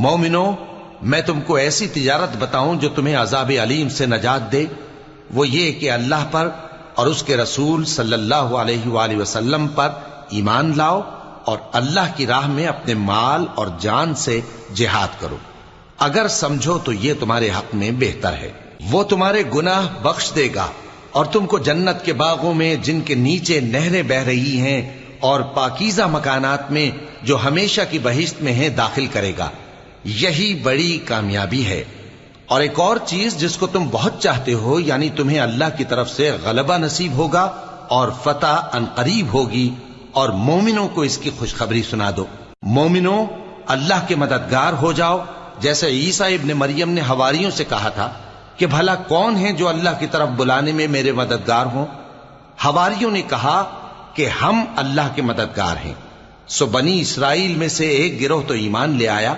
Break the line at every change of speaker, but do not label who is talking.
مومنو، میں تم کو ایسی تجارت بتاؤں جو تمہیں عذاب علیم سے نجات دے؟ وہ یہ کہ اللہ پر اور اس کے رسول صلی اللہ علیہ وآلہ وسلم پر ایمان لاؤ اور اللہ کی راہ میں اپنے مال اور جان سے جہاد کرو۔ اگر سمجھو تو یہ تمہارے حق میں بہتر ہے۔ وہ تمہارے گناہ بخش دے گا اور تم کو جنت کے باغوں میں جن کے نیچے نہریں بہ رہی ہیں اور پاکیزہ مکانات میں جو ہمیشہ کی بہشت میں ہیں داخل کرے گا۔ یہی بڑی کامیابی ہے۔ اور ایک اور چیز جس کو تم بہت چاہتے ہو، یعنی تمہیں اللہ کی طرف سے غلبہ نصیب ہوگا اور فتح عنقریب ہوگی، اور مومنوں کو اس کی خوشخبری سنا دو۔ مومنوں، اللہ کے مددگار ہو جاؤ، جیسے عیسیٰ ابن مریم نے حواریوں سے کہا تھا کہ بھلا کون ہے جو اللہ کی طرف بلانے میں میرے مددگار ہوں؟ حواریوں نے کہا کہ ہم اللہ کے مددگار ہیں۔ سو بنی اسرائیل میں سے ایک گروہ تو ایمان لے آیا،